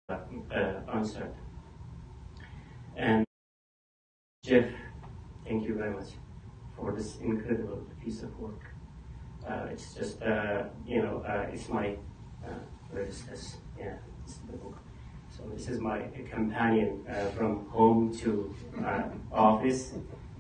answered. And Jeff, thank you very much for this incredible piece of work. It's just, it's my, where is this? Yeah, this is the book. So this is my companion from home to office,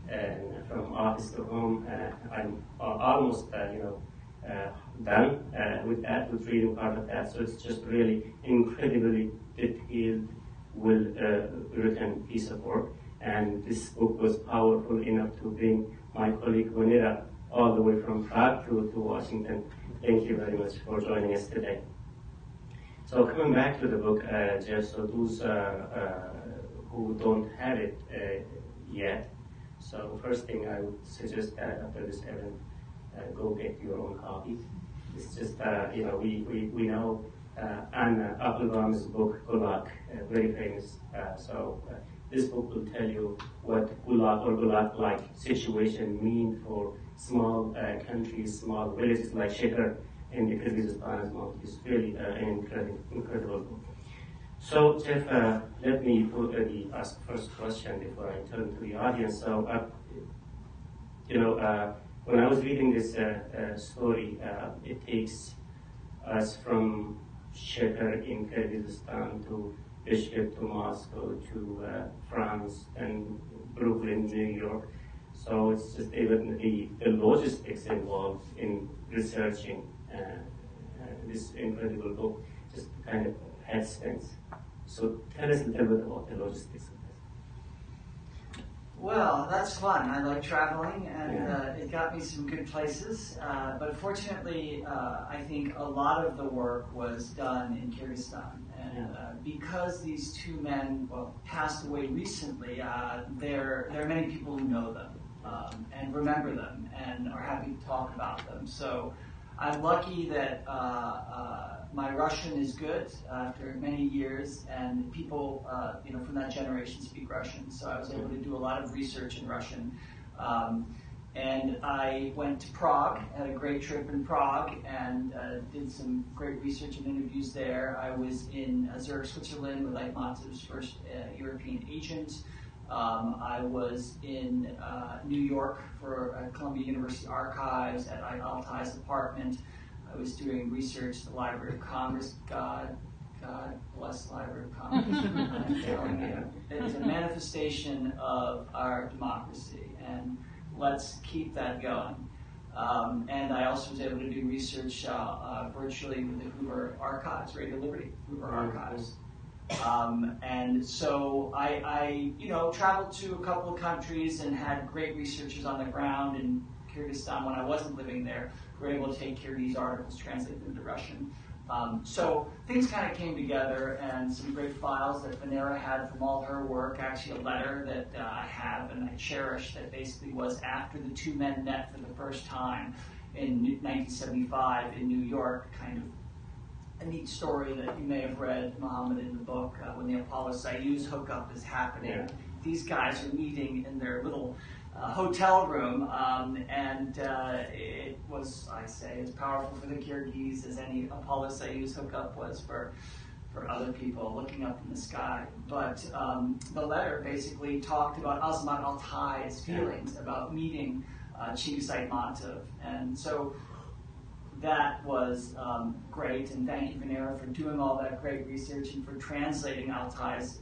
and from office to home. I'm almost, done with that, with reading part of that. So it's just really incredibly detailed, well-written piece of work. And this book was powerful enough to bring my colleague Vanira all the way from Prague to Washington. Thank you very much for joining us today. So coming back to the book, Jeff, so those who don't have it yet, so the first thing I would suggest that after this event, go get your own copy. It's just, we know Anna Applebaum's book, Gulag, very famous. So this book will tell you what Gulag or Gulag-like situation mean for small countries, small villages like Shekar in the Kyrgyzstan as well. It's really an incredible book. So, Jeff, let me ask first question before I turn to the audience. So, when I was reading this story, it takes us from Shekar in Kyrgyzstan to Bishkek to Moscow to France and Brooklyn, New York. So it's just even the logistics involved in researching this incredible book just kind of head spins. So tell us a little bit about the logistics of this. Well, that's fun. I like traveling, and it got me some good places. But fortunately, I think a lot of the work was done in Kyrgyzstan. And because these two men passed away recently, there are many people who know them and remember them and are happy to talk about them. So I'm lucky that my Russian is good after many years, and people from that generation speak Russian. So I was able to do a lot of research in Russian. And I went to Prague, had a great trip in Prague, and did some great research and interviews there. I was in Zurich, Switzerland with Айтматов's first European agent. I was in New York for Columbia University Archives at Altai's apartment. I was doing research at the Library of Congress. God bless the Library of Congress. I'm telling you, it is a manifestation of our democracy, and let's keep that going. And I also was able to do research virtually with the Hoover Archives, Radio Liberty, Hoover Archives. And so I traveled to a couple of countries and had great researchers on the ground in Kyrgyzstan when I wasn't living there, who were able to take Kyrgyz articles, translate them to Russian. So things kind of came together, and some great files that Vanera had from all her work, actually a letter that I have and I cherish that basically was after the two men met for the first time in 1975 in New York, kind of a neat story that you may have read, Mohammed, in the book, when the Apollo-Soyuz hookup is happening. Yeah. These guys are meeting in their little hotel room, and it was, I say, as powerful for the Kyrgyz as any Apollo-Soyuz hookup was for other people looking up in the sky. But the letter basically talked about Azamат Altai's feelings about meeting Chыңgыз Айтmатov, and so that was great, and thank you, Vanera, for doing all that great research and for translating Altai's,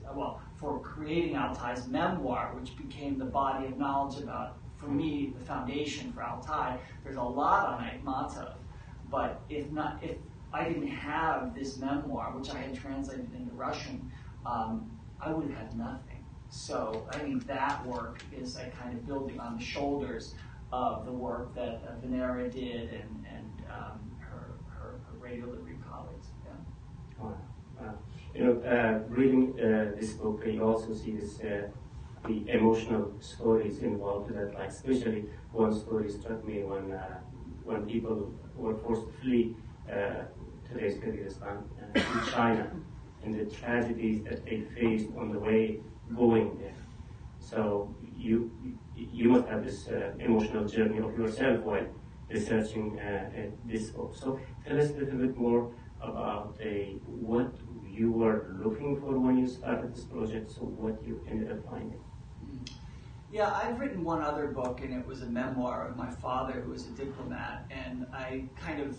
for creating Altai's memoir, which became the body of knowledge about, for me, the foundation for Altai. There's a lot on Айтmатov, but if I didn't have this memoir, which I had translated into Russian, I would have had nothing. So I think that work is a kind of building on the shoulders of the work that Vanera did and her Radio Liberty colleagues. Yeah. Wow. Reading this book, you also see this, the emotional stories involved with that. Like especially one story struck me when people were forced to flee today's Kyrgyzstan to China, and the tragedies that they faced on the way going there. So you must have this emotional journey of yourself while researching this book. So tell us a little bit more about what you were looking for when you started this project, so what you ended up finding? Yeah, I've written one other book, and it was a memoir of my father, who was a diplomat, and I kind of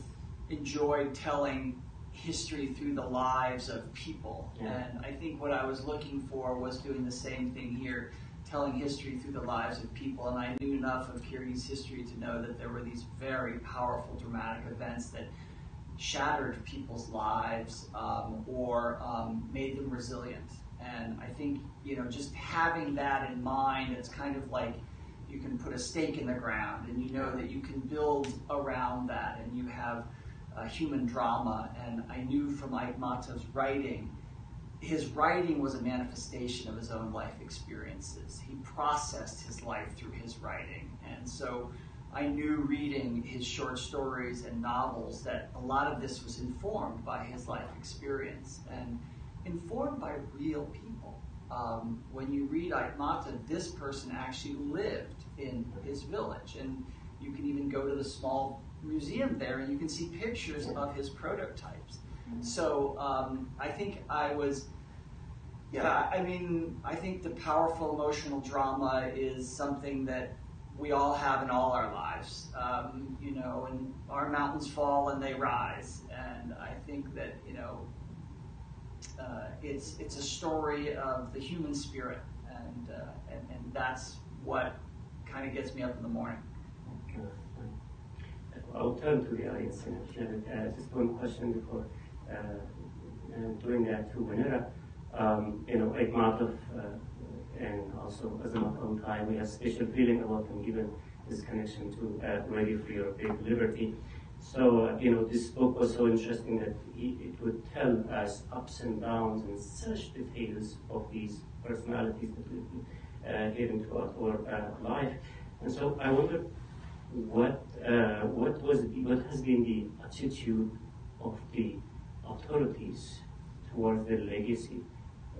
enjoyed telling history through the lives of people. Yeah. And I think what I was looking for was doing the same thing here, telling history through the lives of people. And I knew enough of Kyrgyz history to know that there were these very powerful, dramatic events that shattered people's lives or made them resilient. And I think, just having that in mind, it's kind of like you can put a stake in the ground and you know that you can build around that, and you have a human drama. And I knew from Айтматов's writing, his writing was a manifestation of his own life experiences. He processed his life through his writing. And so I knew, reading his short stories and novels, that a lot of this was informed by his life experience and informed by real people. When you read Айтматов, this person actually lived in his village, and you can even go to the small museum there and you can see pictures of his prototypes. So I think I think the powerful emotional drama is something that we all have in all our lives, and our mountains fall and they rise. And I think that, it's a story of the human spirit, and that's what kind of gets me up in the morning. I'll turn to the audience in a minute. Just one question before doing that to Venera. Айтматов and also Azamат Altai, we have a special feeling about him given his connection to Radio Free European Liberty. So, this book was so interesting that it would tell us ups and downs and such details of these personalities that we've been hearing throughout our life. And so I wonder what has been the attitude of the authorities towards the legacy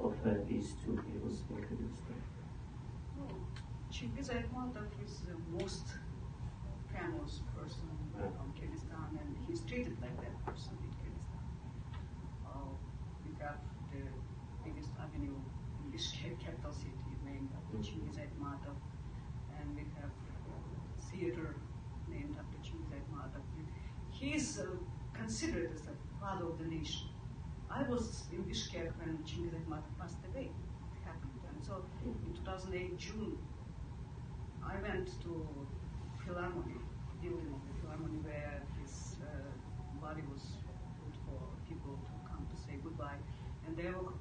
of these two people's incredible story. Чыңгыз Айтматов is the most famous person from Kyrgyzstan, and he's treated like that person in Kyrgyzstan. We have the biggest avenue in this capital city named after Chыңgыз Айтматov, and we have theater named after Chыңgız Айтматov. He is considered as the father of the nation. I was in Bishkek when Chыңgız Айтматov passed away. It happened, and so in 2008 June, I went to Philharmony, building of the Philharmony, where his body was put for people to come to say goodbye. And there were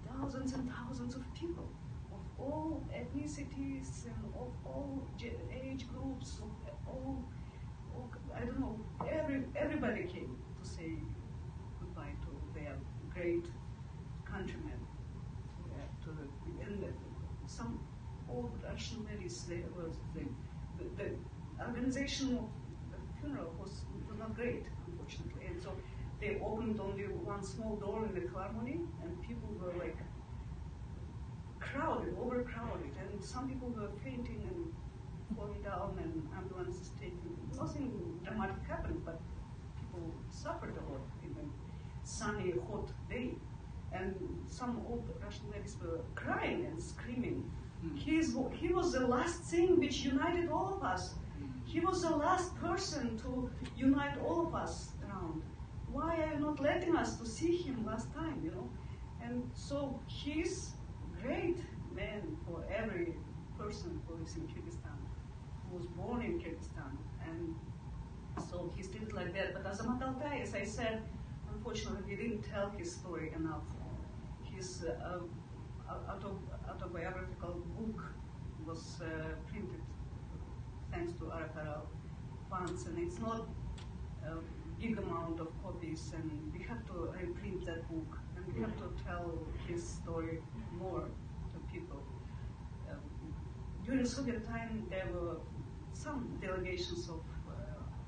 thousands and thousands of people of all ethnicities and of all age groups, of all I don't know, everybody came to say goodbye to their great countrymen. And some old Russian ladies, there was the organization of the funeral was not great, unfortunately, and so they opened only one small door in the Philharmony, and people were like crowded, overcrowded, and some people were fainting and falling down, and ambulances taken. Nothing dramatic happened, but people suffered a lot in a sunny, hot day, and some old Russian ladies were crying and screaming. He was the last thing which united all of us. He was the last person to unite all of us around. Why are you not letting us to see him last time, And so he's great man for every person who is in Kyrgyzstan, who was born in Kyrgyzstan. And so he's treated like that. But Azamat Altai, as I said, unfortunately, he didn't tell his story enough. His autobiographical book was printed thanks to Arakaral funds, and it's not a big amount of copies, and we have to reprint that book, and we have to tell his story more to people. During Soviet time, there were some delegations of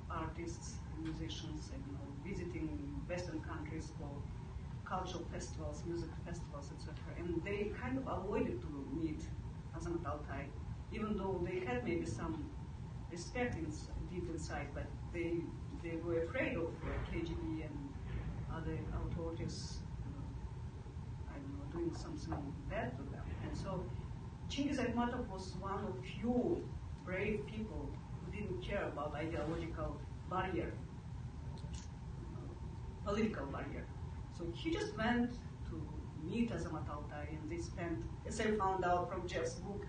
artists and musicians, visiting Western countries for cultural festivals, music festivals, etc. And they kind of avoided to meet Azamat Altai, even though they had maybe some respect deep inside, but they were afraid of KGB and are the authorities, I don't know, doing something bad to them? And so Chыңgыз Айтматов was one of few brave people who didn't care about ideological barrier, political barrier. So he just went to meet Azamat Altai, and they spent, as I found out from Jeff's book,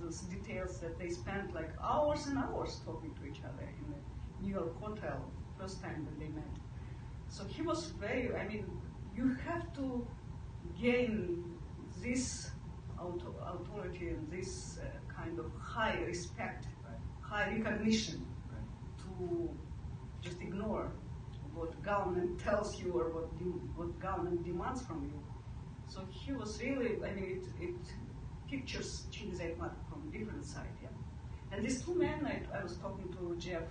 those details that they spent like hours and hours talking to each other in the New York hotel, first time that they met. So he was very, I mean, you have to gain this authority and this kind of high respect, high recognition to just ignore what government tells you or what government demands from you. So he was really, I mean, it pictures Chыңgız Айтматov from a different side, yeah. And these two men, I was talking to Jeff,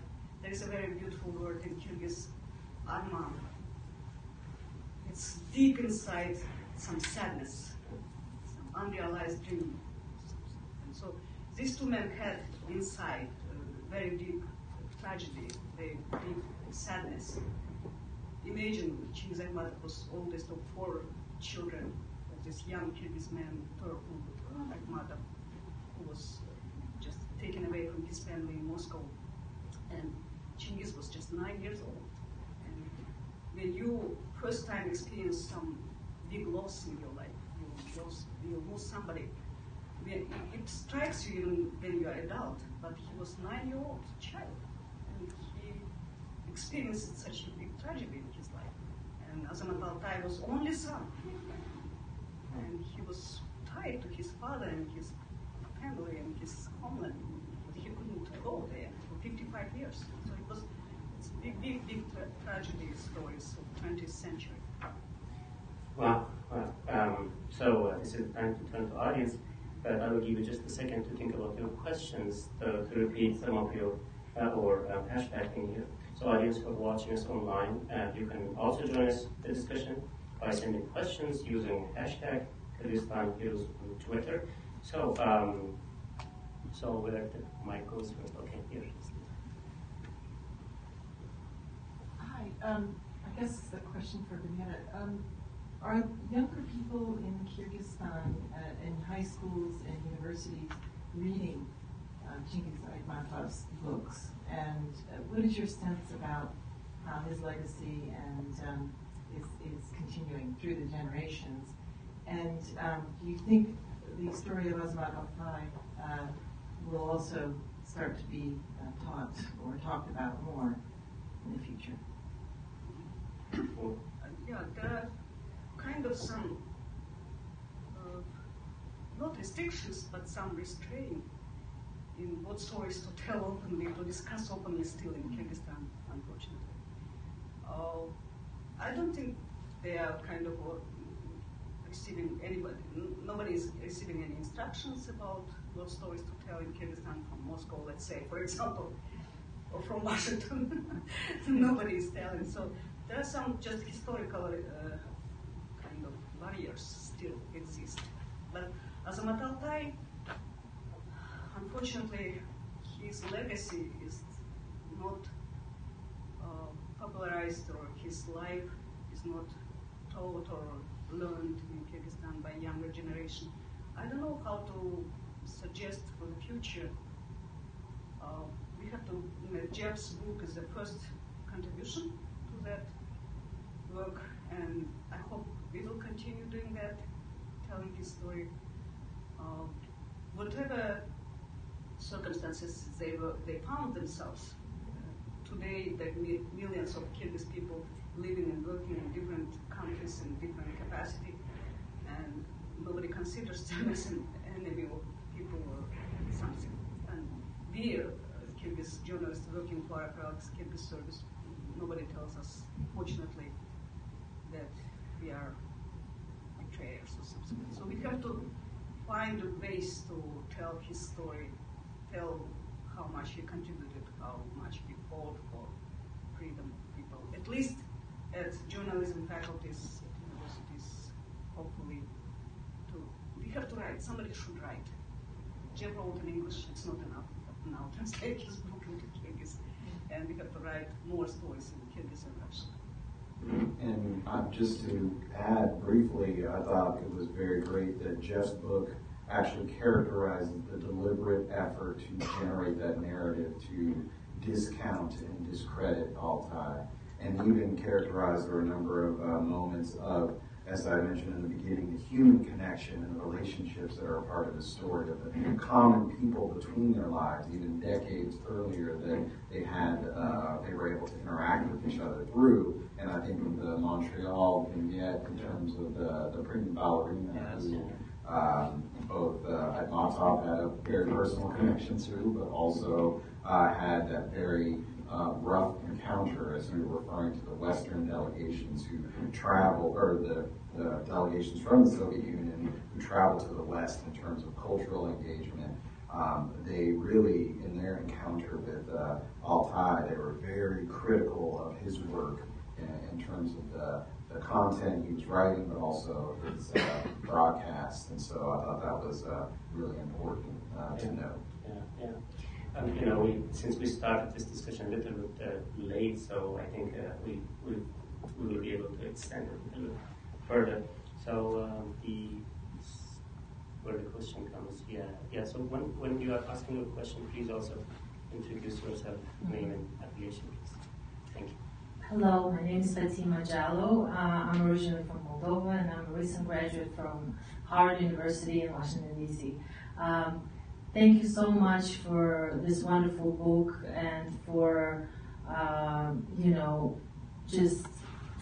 there is a very beautiful word in Kyrgyz, arman. It's deep inside some sadness, some unrealized dream. And so these two men had inside very deep tragedy, very deep sadness. Imagine Chыңgız Айтматov was oldest of 4 children of this young Kyrgyz man, Айтматov, who was just taken away from his family in Moscow. And Chыңgız was just 9 years old. And when you first time experience some big loss in your life, you lose somebody, it strikes you even when you are adult, but he was 9-year-old child. And he experienced such a big tragedy in his life. And Azamat Altai was only son. And he was tied to his father and his family and his homeland. He couldn't go there for 55 years. So it's big tragedy stories of 20th century. Wow. So this is time to turn to audience, but I will give you just a second to think about your questions, to repeat some of your or hashtagging here. So audience who are watching us online, you can also join us in the discussion by sending questions using hashtag Kyrgyzstan Heroes on Twitter. So where the mic goes first? Okay, here. Hi, I guess it's a question for Benita. Are younger people in Kyrgyzstan in high schools and universities reading Chыңgız Айтматов's books? And what is your sense about how his legacy and is continuing through the generations? And do you think the story of Azamat Altai will also start to be taught or talked about more in the future? Yeah, there are kind of some, not restrictions, but some restraint in what stories to tell openly, to discuss openly still in Kyrgyzstan, unfortunately. I don't think they are kind of receiving anybody, nobody is receiving any instructions about what stories to tell in Kyrgyzstan from Moscow, let's say, for example, or from Washington. Nobody is telling. So there are some just historical kind of barriers still exist. But Azamat Altai, unfortunately, his legacy is not popularized, or his life is not taught or learned in Kyrgyzstan by younger generation. I don't know how to suggest for the future. We have to, Jeff's book is the first contribution to that work, and I hope we will continue doing that, telling his story. Whatever circumstances they found themselves, today there are millions of Kyrgyz people living and working in different countries in different capacity, and nobody considers them as an enemy of people or something. And we, Kyrgyz journalists working for Americalyk's Kyrgyz service, nobody tells us, fortunately, that we are betrayers or something. So we have to find ways to tell his story, tell how much he contributed, how much he fought for freedom of people. At least at journalism faculties, at universities, hopefully, we have to write. Somebody should write. Jeff wrote in English, it's not enough. We have to now translate his book into Kyrgyz, and we have to write more stories in Kyrgyz and Russian. And just to add briefly, I thought it was very great that Jeff's book actually characterizes the deliberate effort to generate that narrative to discount and discredit Altai, and even characterize there were a number of moments of, as I mentioned in the beginning, the human connection and the relationships that are a part of the story, of the common people between their lives, even decades earlier, that they were able to interact with each other through. And I think the Montreal vignette, in terms of the pregnant ballerina, who both Айтматов had a very personal connection to, but also had that very rough encounter, as we were referring to the Western delegations who traveled, or the delegations from the Soviet Union who traveled to the West in terms of cultural engagement. They really, in their encounter with Altai, they were very critical of his work in terms of the content he was writing, but also his broadcast. And so I thought that was really important to note. Since we started this discussion a little bit late, so I think we will be able to extend it a little further. So where the question comes, So when you are asking a question, please also introduce yourself, name and affiliation, please. Thank you. Hello, my name is Fatima Jallo. I'm originally from Moldova, and I'm a recent graduate from Harvard University in Washington, D.C. Thank you so much for this wonderful book and for, just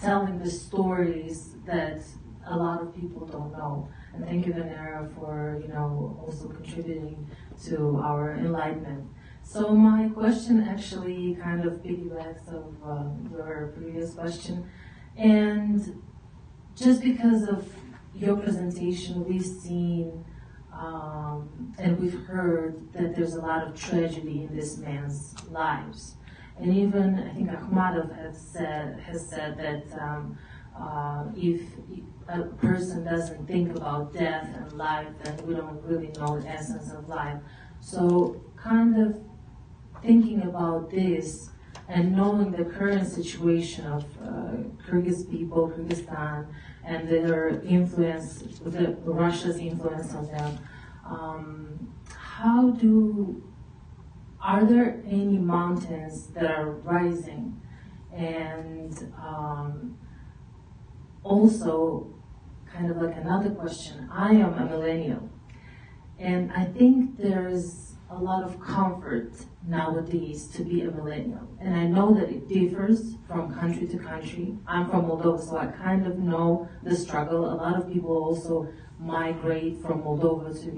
telling the stories that a lot of people don't know. And thank you, Venera, for, also contributing to our enlightenment. So my question actually kind of piggybacks of your previous question. And just because of your presentation, we've seen and we've heard that there's a lot of tragedy in this man's lives. And even, I think Akhmadov has said that if a person doesn't think about death and life, then we don't really know the essence of life. So kind of thinking about this and knowing the current situation of Kyrgyz people, Kyrgyzstan, and their influence, Russia's influence on them, are there any mountains that are rising? And also, kind of like another question, I am a millennial, and I think there's a lot of comfort nowadays to be a millennial. And I know that it differs from country to country. I'm from Moldova, so I kind of know the struggle. A lot of people also migrate from Moldova to,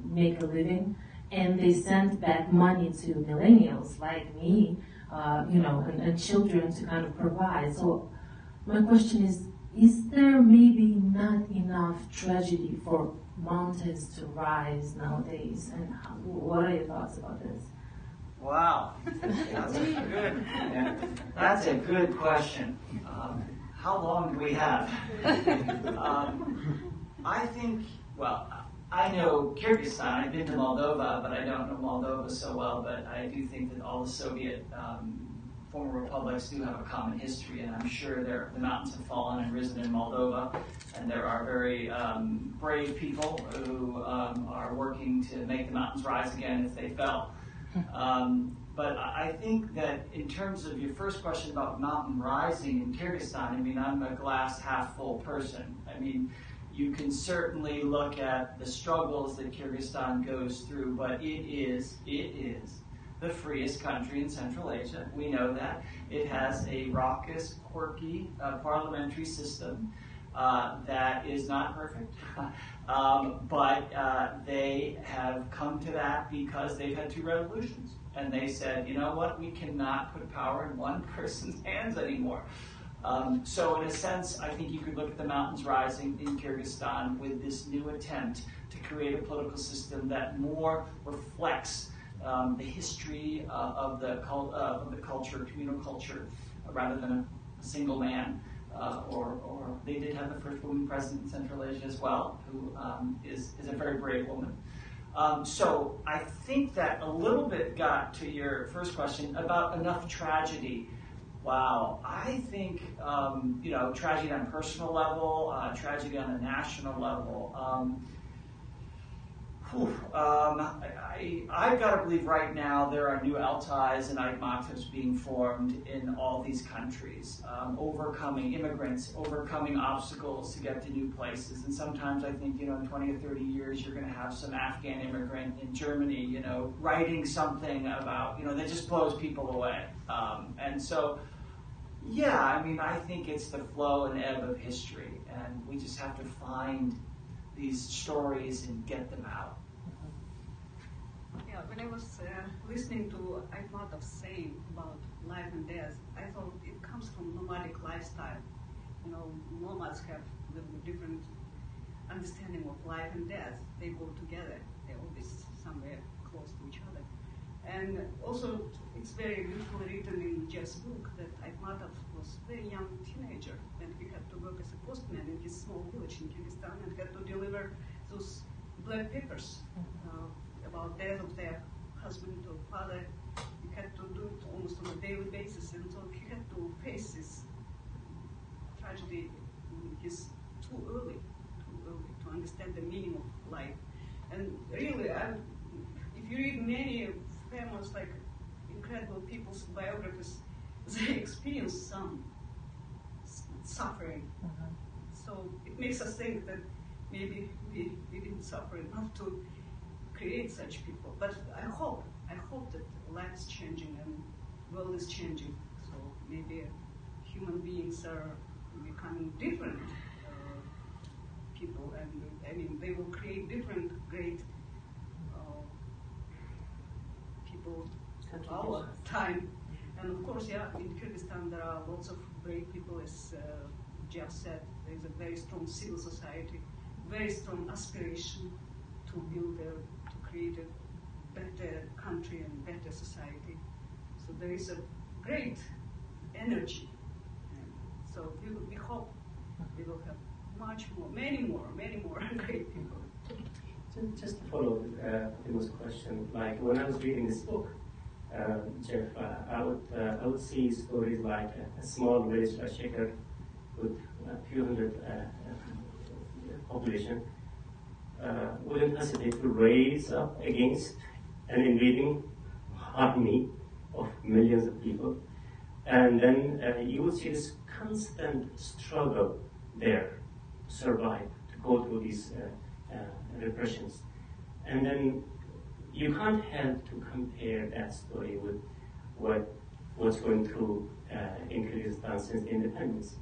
make a living. And they send back money to millennials like me, and children to kind of provide. So my question is there maybe not enough tragedy for mountains to rise nowadays? And what are your thoughts about this? Wow, that's a good question. How long do we have? I think, I know Kyrgyzstan. I've been to Moldova, but I don't know Moldova so well. But I do think that all the Soviet former republics do have a common history, and I'm sure the mountains have fallen and risen in Moldova, and there are very brave people who are working to make the mountains rise again if they fell. But I think that in terms of your first question about mountain rising in Kyrgyzstan, I'm a glass half full person. You can certainly look at the struggles that Kyrgyzstan goes through, but it is the freest country in Central Asia. We know that. It has a raucous, quirky parliamentary system that is not perfect. But they have come to that because they've had two revolutions. And they said, you know what, we cannot put power in one person's hands anymore. So in a sense, I think you could look at the mountains rising in Kyrgyzstan with this new attempt to create a political system that more reflects the history of the culture, communal culture, rather than a single man. Or they did have the first woman president in Central Asia as well, who is a very brave woman. So I think that a little bit got to your first question about enough tragedy. Wow, I think, tragedy on a personal level, tragedy on a national level. I've got to believe right now there are new Altais and Айтматовs being formed in all these countries, overcoming immigrants, overcoming obstacles to get to new places. And sometimes I think, in 20 or 30 years, you're going to have some Afghan immigrant in Germany, writing something about, that just blows people away. And so, I think it's the flow and ebb of history, and we just have to find these stories and get them out. Yeah, when I was listening to Айтматov saying about life and death, I thought it comes from nomadic lifestyle. Nomads have a little bit different understanding of life and death. They go together. They're always somewhere close to each other. And also, it's very beautifully written in Jeff's book that Айтматов was a very young teenager and he had to work as a postman in his small village in Kyrgyzstan and had to deliver those black papers about death of their husband or father. He had to do it almost on a daily basis, and so he had to face this tragedy. He's too early to understand the meaning of life. And really, if you read many famous, incredible people's biographies, they experience some suffering. So it makes us think that maybe we didn't suffer enough to create such people. But I hope that life is changing and world is changing. So maybe human beings are becoming different people, and they will create different great people of our time. And of course, in Kyrgyzstan there are lots of great people, as Jeff said. There is a very strong civil society, very strong aspiration to build to create a better country and better society. So there is a great energy. And so we hope we will have many more great people. Just to follow Timo's question, when I was reading this book, Jeff, I would see stories like a small village, a shaker, with a few hundred population, wouldn't hesitate to raise up against an invading army of millions of people. And then you would see this constant struggle there to survive, to go through these repressions. And then you can't help to compare that story with what's going through in Kyrgyzstan since the independence.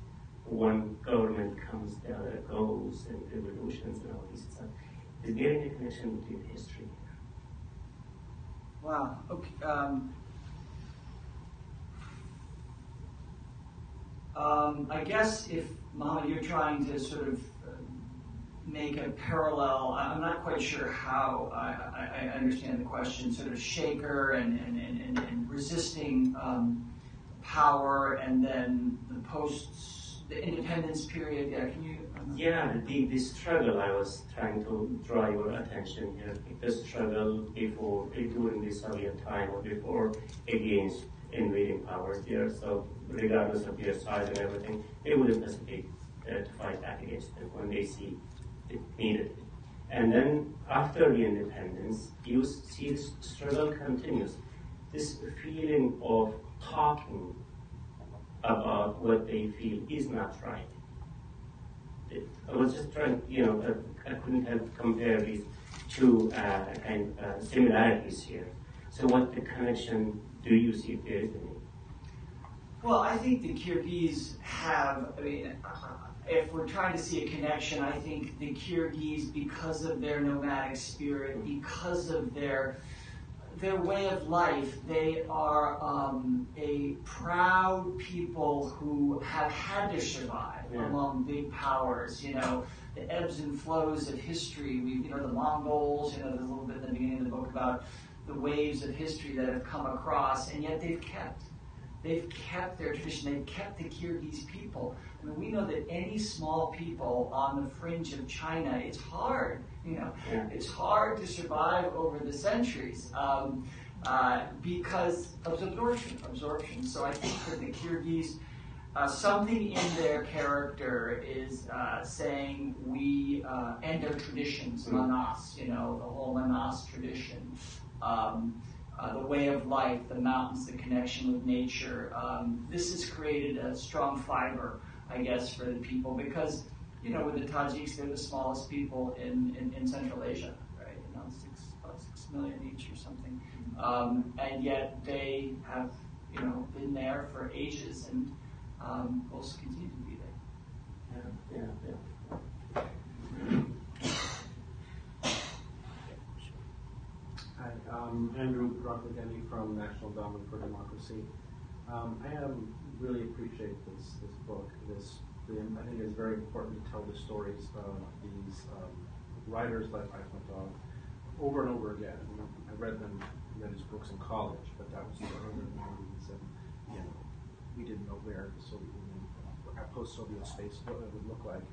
One government comes, the other goes, and revolutions and all this stuff. Is there any connection between history? Wow. Okay. I guess if, Mohammed, you're trying to sort of make a parallel, I'm not quite sure how I understand the question, sort of shaker and resisting power, and then the independence period. Yeah, can you? The struggle I was trying to draw your attention here. The struggle during the Soviet time or before against invading powers there. So regardless of their size and everything, they wouldn't hesitate to fight back against them when they see it needed. And then after the independence, you see this struggle continues. This feeling of talking about what they feel is not right. I was just trying, I couldn't help to compare these two similarities here. So what the connection do you see if there is any? Well, I think the Kyrgyz have, if we're trying to see a connection, I think the Kyrgyz, because of their nomadic spirit, because of their way of life, they are a proud people who have had to survive among big powers. The ebbs and flows of history. The Mongols. There's a little bit in the beginning of the book about the waves of history that have come across, and yet they've kept their tradition. They've kept the Kyrgyz people. We know that any small people on the fringe of China, it's hard. It's hard to survive over the centuries. because of absorption. So I think for the Kyrgyz, something in their character is saying we and their traditions, manas, the whole manas tradition, the way of life, the mountains, the connection with nature. This has created a strong fiber, I guess, for the people because, with the Tajiks, they're the smallest people in Central Asia, right? About 6 million each or something. And yet they have, been there for ages and also continue to be there. Hi, Andrew Rocklegeni from National Endowment for Democracy. I really appreciate this book. I think it's very important to tell the stories of these writers like Айтматов over and over again. I read his books in college, but that was in the early 90s, and we didn't know where the Soviet Union, post-Soviet space, what it would look like.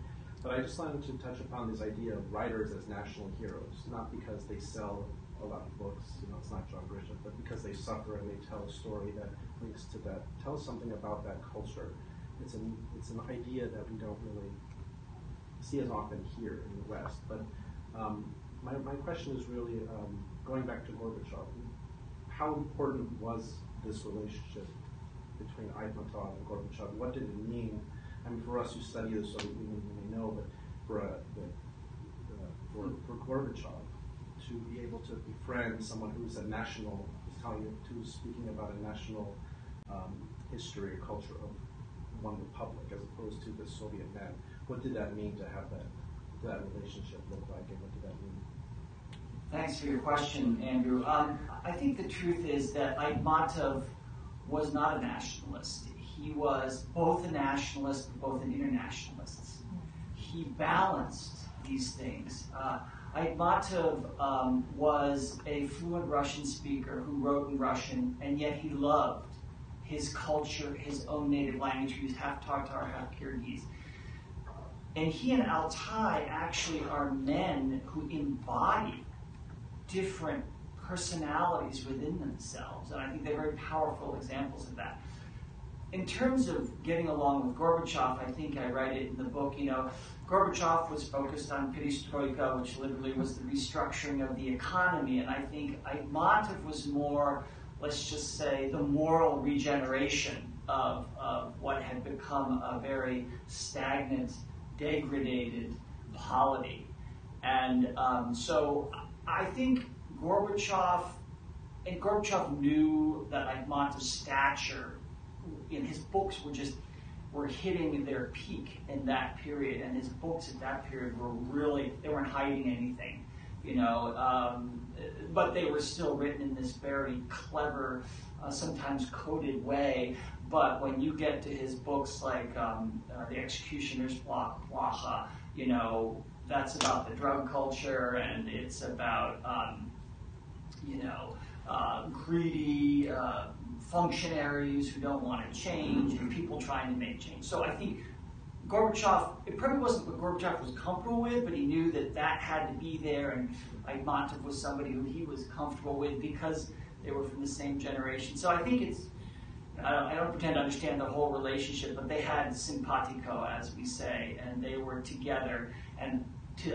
But I just wanted to touch upon this idea of writers as national heroes, not because they sell a lot of books, it's not John Grisham, but because they suffer and they tell a story that links to that, tell something about that culture. It's an idea that we don't really see as often here in the West. But my question is really going back to Gorbachev. How important was this relationship between Айтматов and Gorbachev? What did it mean? I mean, for us who study the Soviet Union, we may know, but for Gorbachev to be able to befriend someone who's a national, who's speaking about a national history or culture of one republic as opposed to the Soviet men. What did that mean to have that relationship look like, and what did that mean? Thanks for your question, Andrew. I think the truth is that Айтматов was not a nationalist. He was both a nationalist and both an internationalist. He balanced these things. Айтматov was a fluent Russian speaker who wrote in Russian, and yet he loved his culture, his own native language. He was half Tatar, half Kyrgyz. And he and Altai actually are men who embody different personalities within themselves, and I think they're very powerful examples of that. In terms of getting along with Gorbachev, I think I write it in the book, Gorbachev was focused on perestroika, which literally was the restructuring of the economy, and I think Айтматов was more, let's just say, the moral regeneration of what had become a very stagnant, degraded polity. And so I think Gorbachev knew that Айтmatov's stature in his books were hitting their peak in that period, and his books at that period they weren't hiding anything, but they were still written in this very clever, sometimes coded way. But when you get to his books like The Executioner's Placha, that's about the drug culture, and it's about greedy functionaries who don't want to change and people trying to make change. So I think Gorbachev, it probably wasn't what Gorbachev was comfortable with, but he knew that had to be there, and Айтматов was somebody who he was comfortable with because they were from the same generation. So I think I don't pretend to understand the whole relationship, but they had simpatico, as we say, and they were together. And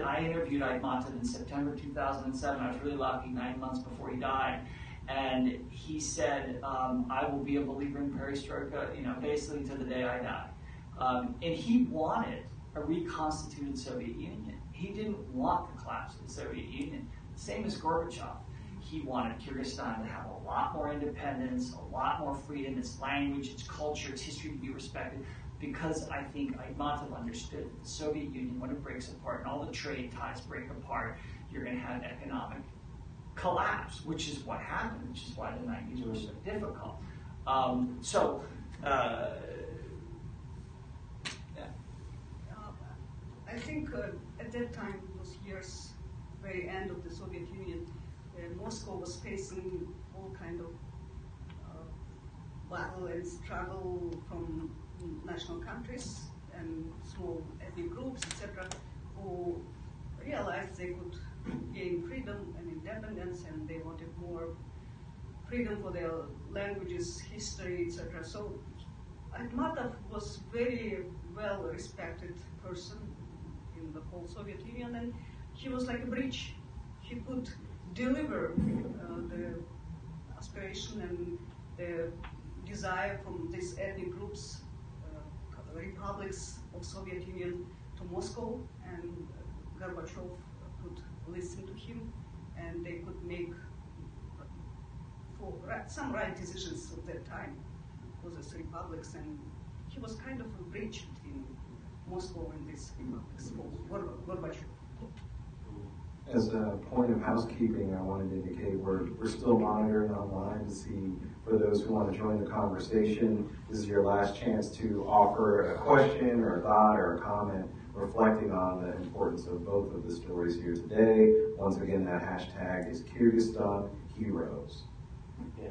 I interviewed Айтматov in September 2007. I was really lucky, 9 months before he died. And he said, I will be a believer in perestroika, basically to the day I die. And he wanted a reconstituted Soviet Union. He didn't want the collapse of the Soviet Union. Same as Gorbachev. He wanted Kyrgyzstan to have a lot more independence, a lot more freedom, its language, its culture, its history to be respected, because I think Айтматov understood that the Soviet Union, when it breaks apart and all the trade ties break apart, you're going to have economic collapse, which is what happened, which is why the 90s were so difficult. I think at that time, those years, very end of the Soviet Union, Moscow was facing all kind of battle and struggle from national countries and small ethnic groups, etc., who realized they could gain freedom and independence, and they wanted more freedom for their languages, history, etc. So Айтматов was very well respected person in the whole Soviet Union, and he was like a bridge. He could deliver the aspiration and the desire from these ethnic groups, republics of Soviet Union, to Moscow, and Gorbachev could listen to him, and they could make some right decisions at that time for these republics, and he was kind of a bridge between Moscow and these republics for Gorbachev. As a point of housekeeping, I wanted to indicate we're still monitoring online to see, for those who want to join the conversation, this is your last chance to offer a question or a thought or a comment reflecting on the importance of both of the stories here today. Once again, that hashtag is Kyrgyzstan Heroes. Yeah.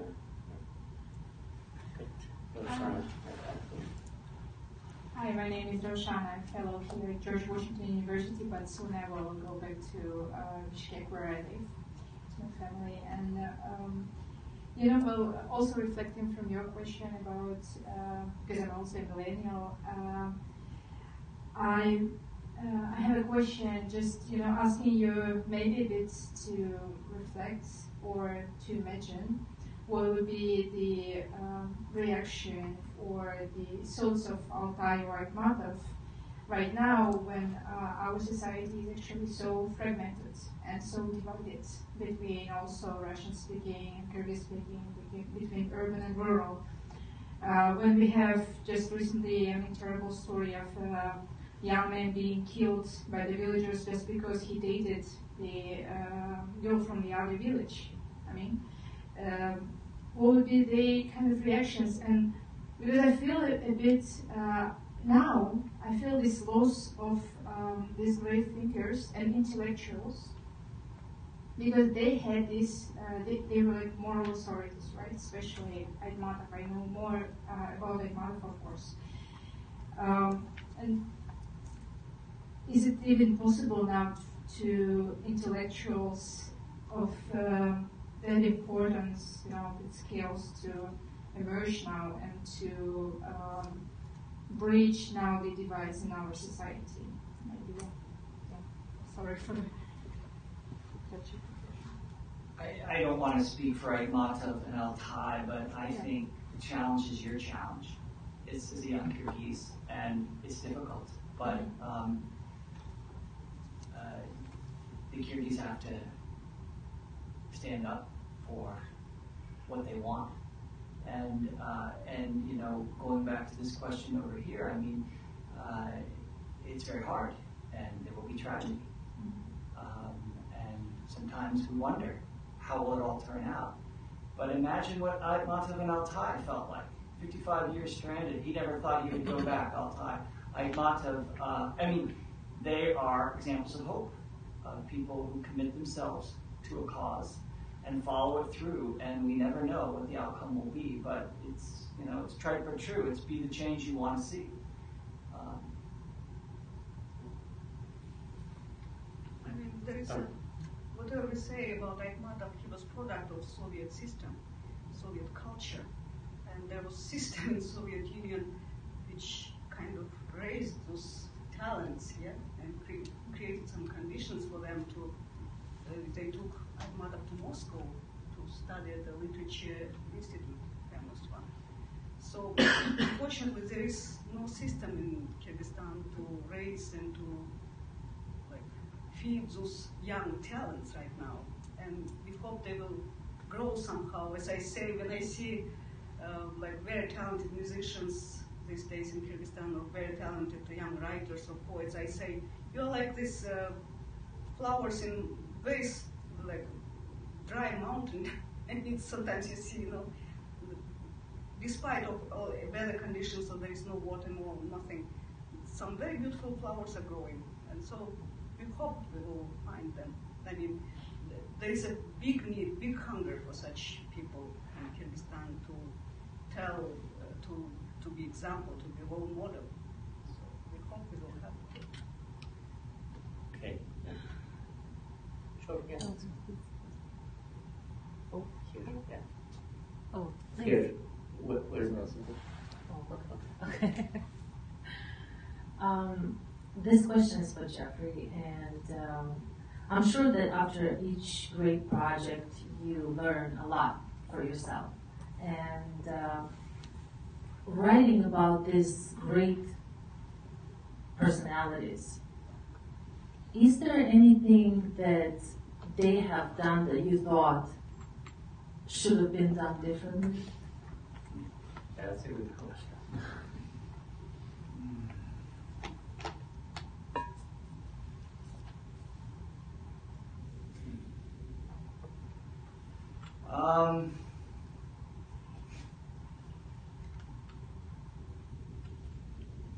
Hi, my name is Roshan. I'm a fellow here at George Washington University, but soon I will go back to Bishkek, where I live, with my family. And well, also reflecting from your question about, because I'm also a millennial, I have a question, just asking you maybe a bit to reflect or to imagine what would be the reaction or the thoughts of Altai or Айтматов right now when our society is actually so fragmented and so divided between also Russian-speaking and Kyrgyz-speaking, between urban and rural. When we have just recently a terrible story of a young man being killed by the villagers just because he dated the girl from the other village. What would be the kind of reactions? And because I feel a bit now, I feel this loss of these great thinkers and intellectuals, because they had this, they were like moral authorities, right? Especially Айтматов. I know more about Айтматov, of course. And is it even possible now to intellectuals of that importance, with skills to emerge now and to bridge now the divides in our society? Maybe, sorry for the touchy. I don't want to speak for Айтматov and Altai, but I think the challenge is your challenge. It's as a young Kyrgyz, and it's difficult. But the Kyrgyz have to stand up for what they want. And going back to this question over here, it's very hard, and there will be tragedy. And sometimes we wonder, how will it all turn out? But imagine what Айтматov and Altai felt like. 55 years stranded, he never thought he would go back, Altai. Айтматov, they are examples of hope, of people who commit themselves to a cause and follow it through, and we never know what the outcome will be, but it's tried but true. It's be the change you want to see. There is whatever we say about Айтматов, he was product of Soviet system, Soviet culture, and there was system in Soviet Union which kind of raised those talents, and created some conditions for them to. They took Айтматов to Moscow to study at the Literature Institute, famous one. So, unfortunately, there is no system in Kyrgyzstan to raise and to feed those young talents right now. And we hope they will grow somehow. As I say, when I see very talented musicians these days in Kyrgyzstan, or very talented young writers or poets, I say, you're like these flowers in very dry mountain, and sometimes you see, despite of all weather conditions, so there is no water, no nothing, some very beautiful flowers are growing, and so we hope we will find them. There is a big need, big hunger for such people in Kyrgyzstan to tell, to be example, to be role model. So we hope we will have it. Okay. Sure, yeah. Oh, here, yeah. Oh, please. Here. Where's Nelson? Oh, okay. This question is for Jeffrey, and I'm sure that after each great project, you learn a lot for yourself. And writing about these great personalities, is there anything that they have done that you thought should have been done differently? That's a good question.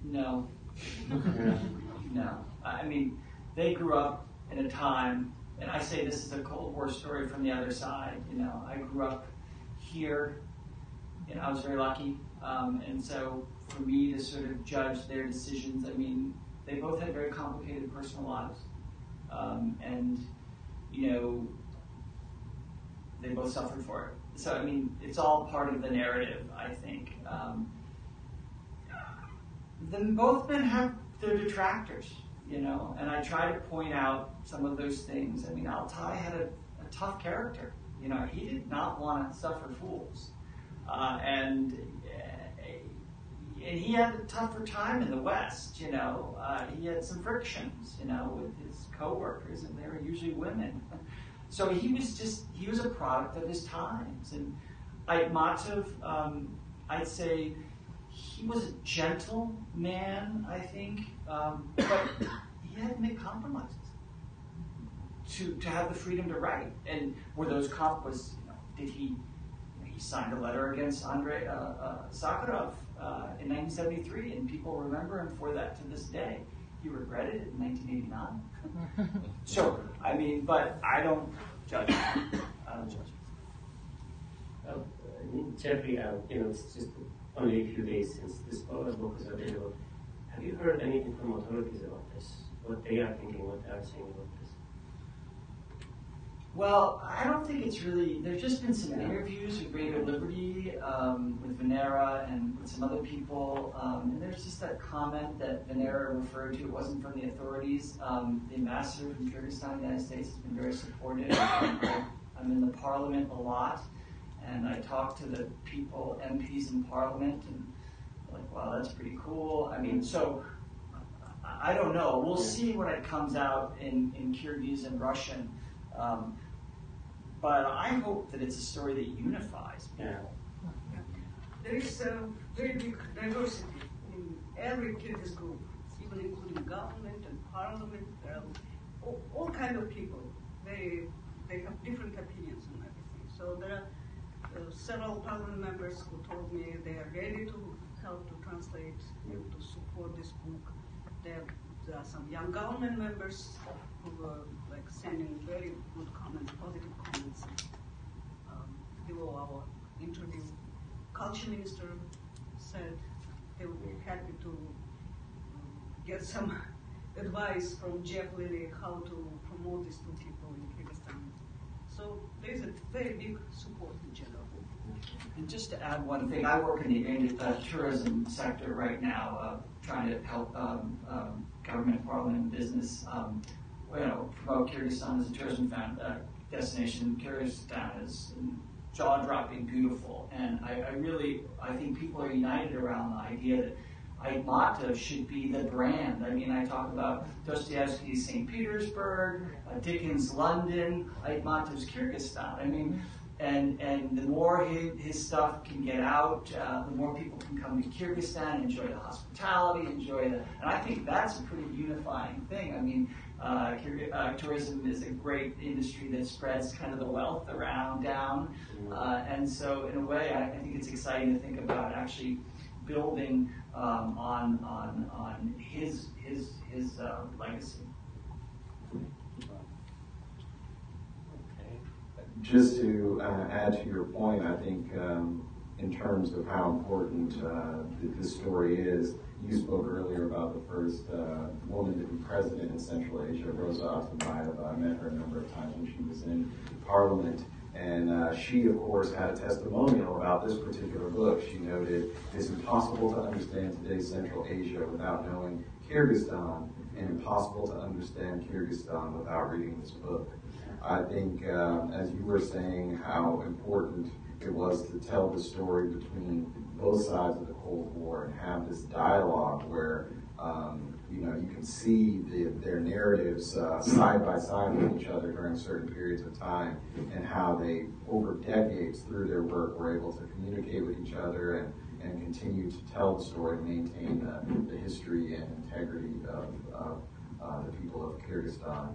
No. No. I mean, they grew up in a time, and I say this is a Cold War story from the other side. You know, I grew up here, and I was very lucky. And so for me to sort of judge their decisions, I mean, they both had very complicated personal lives. And, you know, they both suffered for it. So, I mean, it's all part of the narrative, I think. Both men have their detractors, you know, and I try to point out some of those things. I mean, Altai had a tough character. You know, he did not want to suffer fools. And he had a tougher time in the West, you know. He had some frictions, you know, with his co-workers, and they were usually women. So he was a product of his times. And Айтматов, I'd say he was a gentle man, I think, but he had to make compromises to have the freedom to write. And were those compromises, you know, did he signed a letter against Andrei Sakharov in 1973, and people remember him for that to this day. He regretted it in 1989. So, I mean, but I don't judge him. I don't judge him. Jeffrey, you know, it's just only a few days since this book was available. Have you heard anything from authorities about this? What they are thinking, what they are saying about this? Well, I don't think it's really, there's just been some interviews with Radio Liberty, with Venera and with some other people, and there's just that comment that Venera referred to, it wasn't from the authorities. The ambassador from Kyrgyzstan in the United States has been very supportive. I'm in the parliament a lot, and I talk to the people, MPs in parliament, and like, wow, that's pretty cool. I mean, so, I don't know. We'll see when it comes out in Kyrgyz and Russian. But I hope that it's a story that unifies people. Yeah. There is a very big diversity in every Kyrgyz group, even including government and parliament. There are all kinds of people. They have different opinions on everything. So there are several parliament members who told me they are ready to help to translate, to support this book. There are some young government members who were like sending very good comments, positive comments. Below our interview, culture minister said they would be happy to get some advice from Jeff Lilly how to promote these two people in Kyrgyzstan. So there is a very big support in general. And just to add one thing, I work in the tourism sector right now, trying to help government, parliament, and business promote Kyrgyzstan as a tourism destination. Kyrgyzstan is jaw-dropping beautiful, and I think people are united around the idea that Айтматов should be the brand. I mean, I talk about Dostoevsky's St. Petersburg, Dickens' London, Айтматов's Kyrgyzstan. I mean, and the more his stuff can get out, the more people can come to Kyrgyzstan, enjoy the hospitality, and I think that's a pretty unifying thing. I mean, tourism is a great industry that spreads kind of the wealth around down, and so in a way, I think it's exciting to think about actually building on his legacy. Just to add to your point, I think in terms of how important this story is, you spoke earlier about the first woman to be president in Central Asia, Rosa Otunbayeva. I met her a number of times when she was in Parliament. And she, of course, had a testimonial about this particular book. She noted, it's impossible to understand today's Central Asia without knowing Kyrgyzstan, and impossible to understand Kyrgyzstan without reading this book. I think, as you were saying, how important it was to tell the story between both sides of the Cold War and have this dialogue where you can see their narratives side by side with each other during certain periods of time, and how they, over decades through their work, were able to communicate with each other and continue to tell the story, maintain the history and integrity of the people of Kyrgyzstan.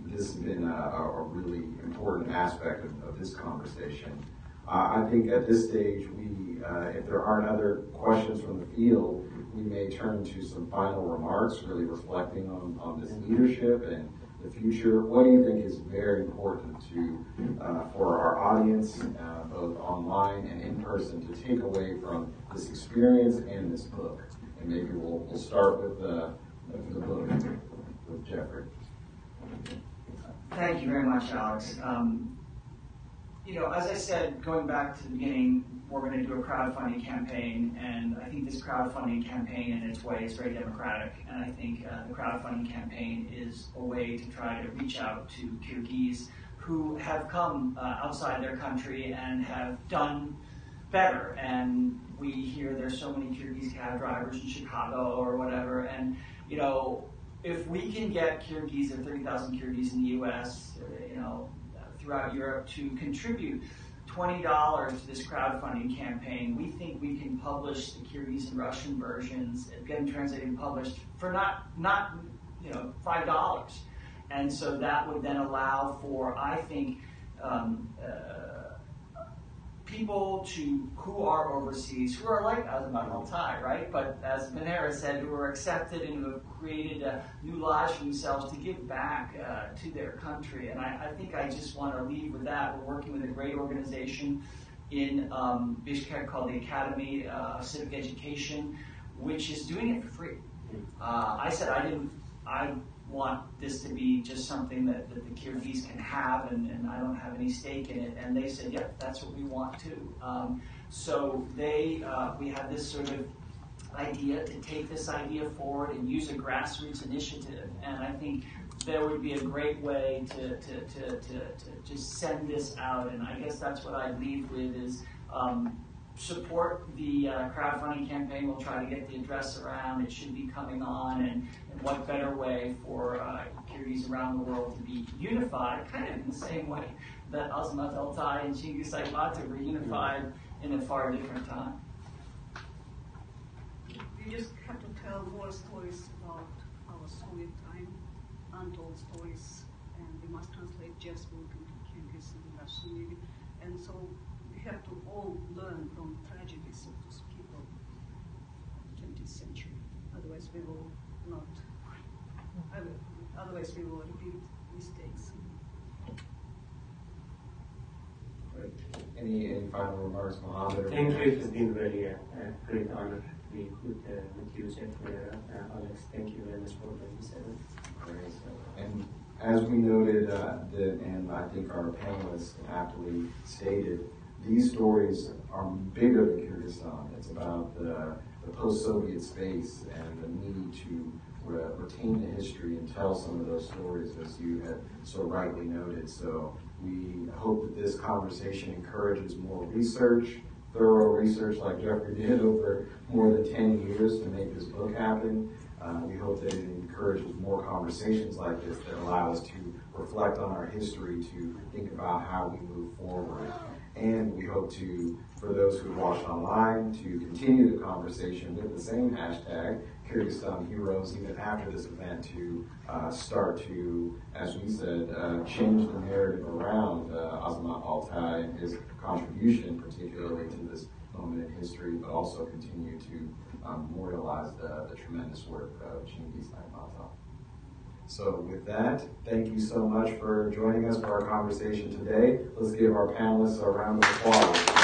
This has been a really important aspect of this conversation. I think at this stage, if there aren't other questions from the field, we may turn to some final remarks, really reflecting on this leadership and the future. What do you think is very important for our audience, both online and in person, to take away from this experience and this book? And maybe we'll start with the book with Jeffrey. Thank you very much, Alex. As I said, going back to the beginning, we're going to do a crowdfunding campaign, and I think this crowdfunding campaign in its way is very democratic, and I think the crowdfunding campaign is a way to try to reach out to Kyrgyz who have come outside their country and have done better. And we hear there's so many Kyrgyz cab drivers in Chicago or whatever, and if we can get Kyrgyz, or 30,000 Kyrgyz in the U.S., throughout Europe, to contribute $20 to this crowdfunding campaign, we think we can publish the Kyrgyz and Russian versions, get them translated and published for not $5. And so that would then allow for, I think, people who are overseas, who are like Azamат Altai, right? But as Manera said, who are accepted and who have created new lives for themselves, to give back to their country. And I think I just want to leave with that. We're working with a great organization in Bishkek called the Academy of Civic Education, which is doing it for free. I said I want this to be just something that the Kyrgyz can have, and I don't have any stake in it. And they said, yep, that's what we want too. So we had this sort of idea to take this idea forward and use a grassroots initiative. And I think there would be a great way to just send this out. And I guess that's what I'd leave with is support the crowdfunding campaign. We'll try to get the address around. It should be coming on, and what better way for Kyrgyz around the world to be unified, kind of in the same way that Azamat Altai and Chыңgыз Айтматов were unified in a far different time. We just have to tell more stories about our Soviet time, untold stories, and we must translate Jeff's book into Kyrgyz and Russian maybe. And so we have to all learn from tragedies of those people of the 20th century. Otherwise we will not. Otherwise we will repeat mistakes. Right. Any final remarks, Mohammed? Thank you. It has been really a great honor to be with you, Jeffrey, Alex. Thank you very much for this event. Great. And as we noted, and I think our panelists aptly stated, these stories are bigger than Kyrgyzstan. It's about the post-Soviet space and the need to retain the history and tell some of those stories, as you had so rightly noted. So we hope that this conversation encourages more research, thorough research like Jeffrey did over more than 10 years to make this book happen. We hope that it encourages more conversations like this that allow us to reflect on our history, to think about how we move forward. And we hope to, for those who watched online, to continue the conversation with the same hashtag, Kyrgyzstan Heroes, even after this event, to start to, as we said, change the narrative around Azamat Altai and his contribution, particularly to this moment in history, but also continue to memorialize the tremendous work of Chыңgыз Айтматов. So with that, thank you so much for joining us for our conversation today. Let's give our panelists a round of applause.